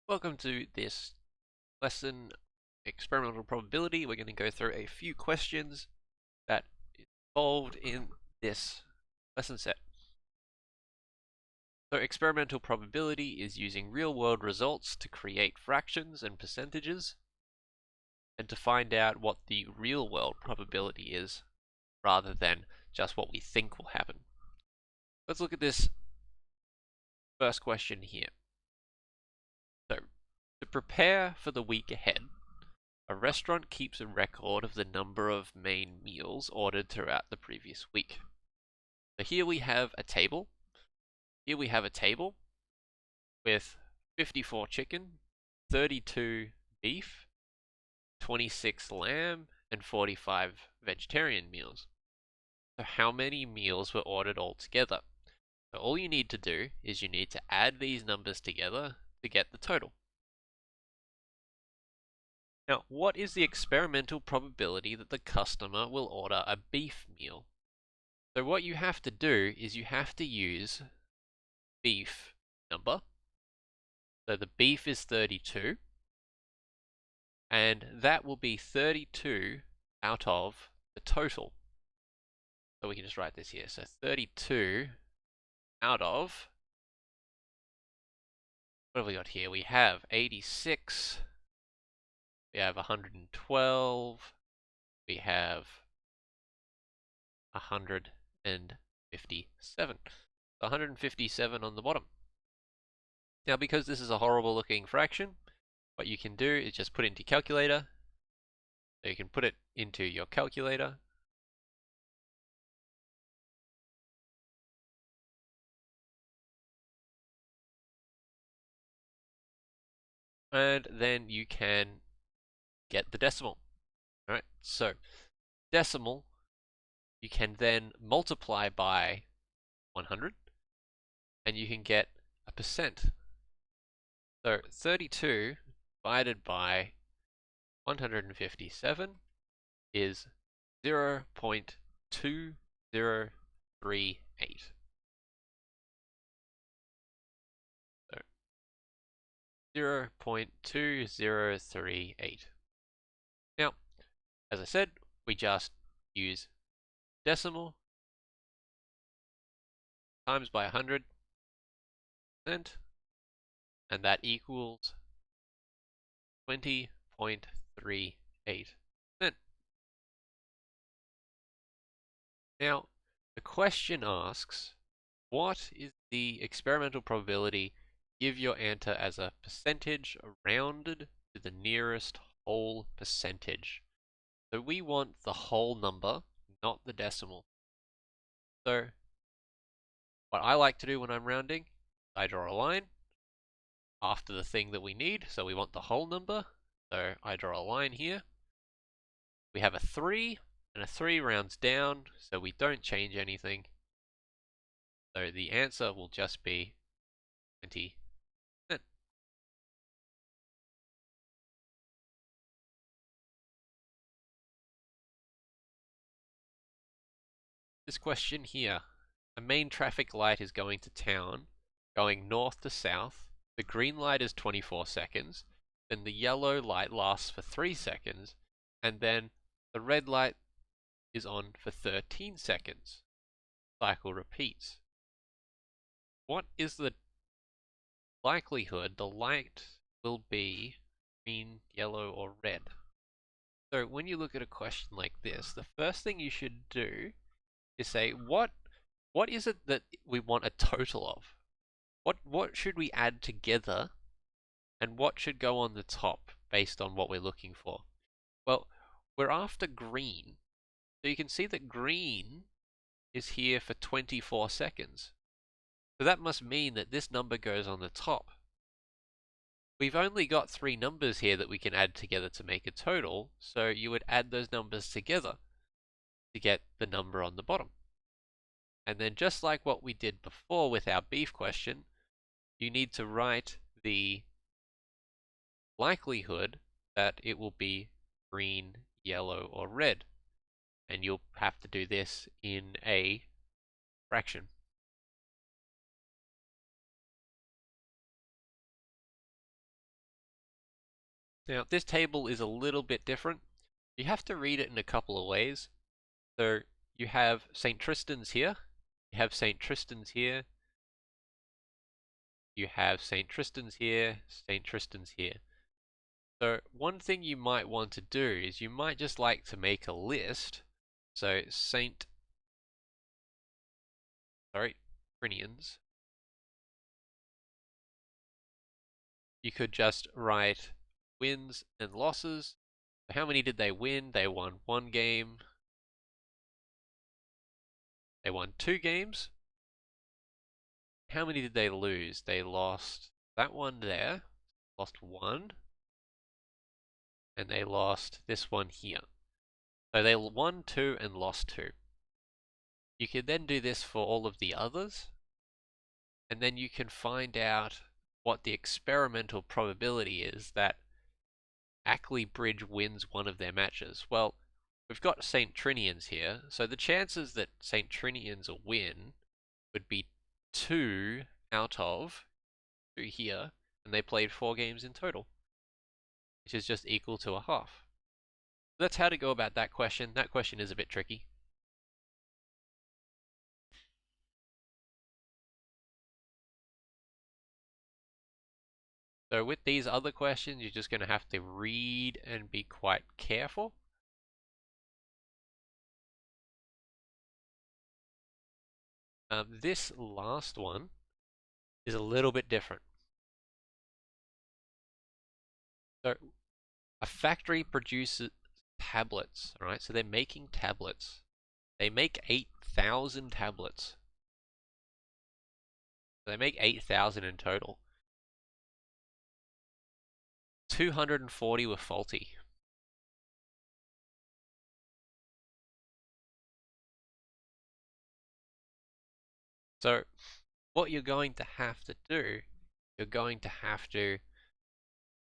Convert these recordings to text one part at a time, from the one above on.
Welcome to this lesson, experimental probability. We're going to go through a few questions that is involved in this lesson set. So experimental probability is using real-world results to create fractions and percentages and to find out what the real-world probability is rather than just what we think will happen. Let's look at this first question here. So, to prepare for the week ahead, a restaurant keeps a record of the number of main meals ordered throughout the previous week. So here we have a table. Here we have a table with 54 chicken, 32 beef, 26 lamb, and 45 vegetarian meals. So how many meals were ordered altogether? So all you need to do is you need to add these numbers together to get the total. Now, what is the experimental probability that the customer will order a beef meal? So what you have to do is you have to use beef number. So the beef is 32, and that will be 32 out of the total. So we can just write this here. So 32 out of, what have we got here? We have 86, we have 112, we have 157. 157 on the bottom. Now, because this is a horrible looking fraction, what you can do is just put it into your calculator. So you can put it into your calculator. And then you can get the decimal. All right, so decimal, you can then multiply by 100, and you can get a percent. So 32 divided by 157 is 0.2038. So 0.2038. Now, as I said, we just use decimal times by 100%, and that equals 20.38%. Now, the question asks, what is the experimental probability? Give your answer as a percentage rounded to the nearest whole percentage. So we want the whole number, not the decimal. So what I like to do when I'm rounding, I draw a line after the thing that we need. So we want the whole number. So I draw a line here. We have a 3, and a 3 rounds down, so we don't change anything. So the answer will just be 20%. This question here, a main traffic light is going to town, going north to south. The green light is 24 seconds, then the yellow light lasts for 3 seconds, and then the red light is on for 13 seconds. Cycle repeats. What is the likelihood the light will be green, yellow, or red? So when you look at a question like this, the first thing you should do is say, what is it that we want a total of? What should we add together, and what should go on the top based on what we're looking for? Well, we're after green. So you can see that green is here for 24 seconds. So that must mean that this number goes on the top. We've only got 3 numbers here that we can add together to make a total, so you would add those numbers together to get the number on the bottom. And then just like what we did before with our beef question, you need to write the likelihood that it will be green, yellow, or red. And you'll have to do this in a fraction. Now, this table is a little bit different. You have to read it in a couple of ways. So you have St. Tristan's here, you have St. Tristan's here, you have St. Tristan's here, St. Tristan's here. So one thing you might want to do is you might just like to make a list. So Trinians. You could just write wins and losses. So how many did they win? They won 1 game. They won 2 games. How many did they lose? They lost that one there, lost 1, and they lost this one here. So they won 2 and lost 2. You can then do this for all of the others, and then you can find out what the experimental probability is that Ackley Bridge wins one of their matches. Well, we've got St. Trinians here, so the chances that St. Trinians will win would be 2 out of 2 here, and they played 4 games in total, which is just equal to a half. That's how to go about that question. That question is a bit tricky. So with these other questions, you're just going to have to read and be quite careful. This last one is a little bit different. So a factory produces tablets, all right? So they're making tablets. They make 8,000 tablets. So they make 8,000 in total. 240 were faulty. So what you're going to have to do, you're going to have to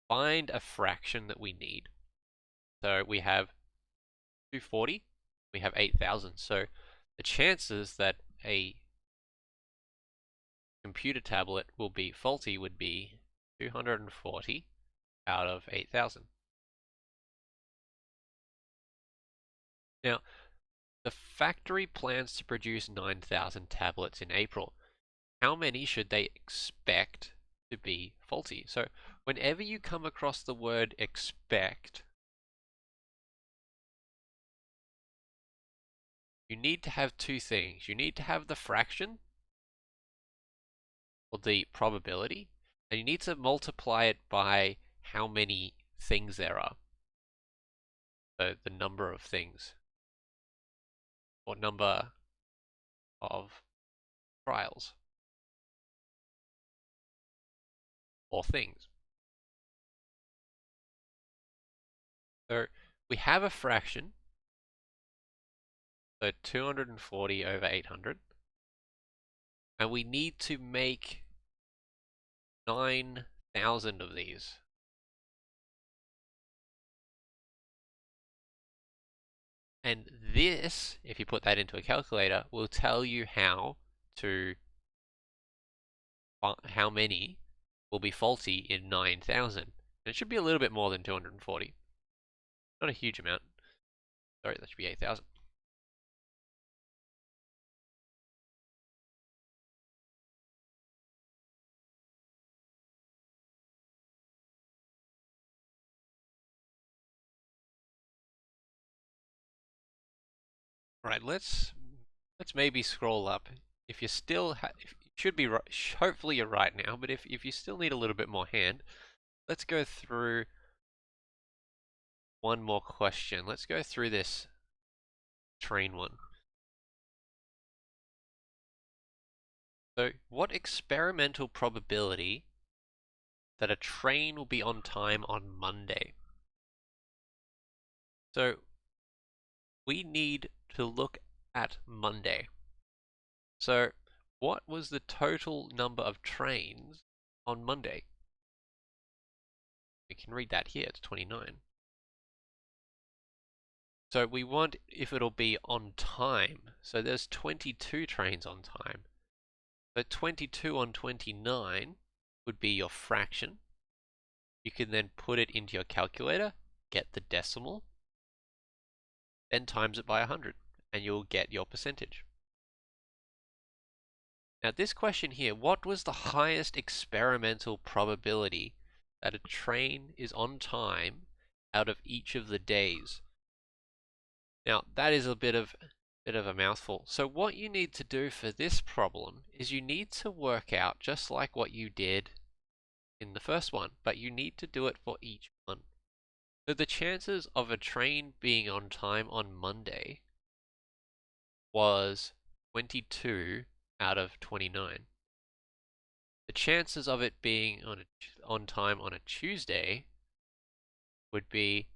find a fraction that we need. So we have 240, we have 8,000. So the chances that a computer tablet will be faulty would be 240 out of 8,000. Now, the factory plans to produce 9,000 tablets in April. How many should they expect to be faulty? So whenever you come across the word expect, you need to have 2 things. You need to have the fraction, or the probability, and you need to multiply it by how many things there are. So the number of things, or number of trials, or things. So we have a fraction, so 240 over 800, and we need to make 9,000 of these. And this, if you put that into a calculator, will tell you how many will be faulty in 9,000. And it should be a little bit more than 240. Not a huge amount. Sorry, that should be 8,000. Right, let's maybe scroll up. If you still if you should be right, hopefully you're right now, but if you still need a little bit more hand, let's go through one more question. Let's go through this train one. So, what experimental probability that a train will be on time on Monday? So, we need to look at Monday. So, what was the total number of trains on Monday? We can read that here, it's 29. So we want if it'll be on time. So there's 22 trains on time. But 22 on 29 would be your fraction. You can then put it into your calculator, get the decimal, then times it by 100, and you'll get your percentage. Now this question here, what was the highest experimental probability that a train is on time out of each of the days? Now that is a bit of a mouthful. So what you need to do for this problem is you need to work out just like what you did in the first one, but you need to do it for each one. So the chances of a train being on time on Monday was 22 out of 29. The chances of it being on time on a Tuesday would be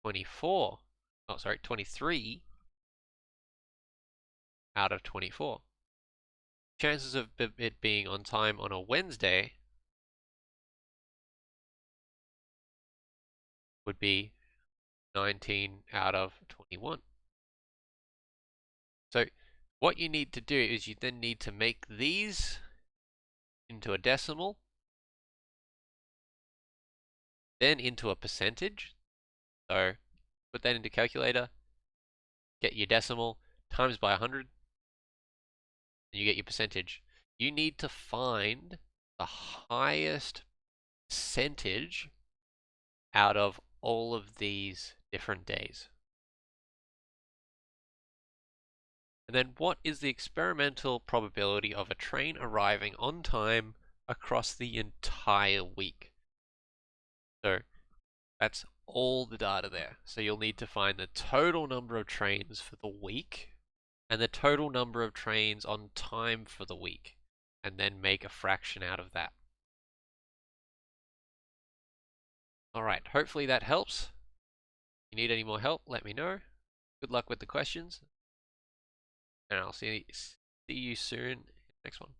23 out of 24. Chances of it being on time on a Wednesday would be 19 out of 21. So what you need to do is you then need to make these into a decimal, then into a percentage. So put that into calculator, get your decimal, times by 100, and you get your percentage. You need to find the highest percentage out of all of these different days. And then what is the experimental probability of a train arriving on time across the entire week? So that's all the data there. So you'll need to find the total number of trains for the week and the total number of trains on time for the week, and then make a fraction out of that. Alright, hopefully that helps. If you need any more help, let me know. Good luck with the questions, and I'll see you soon in the next one.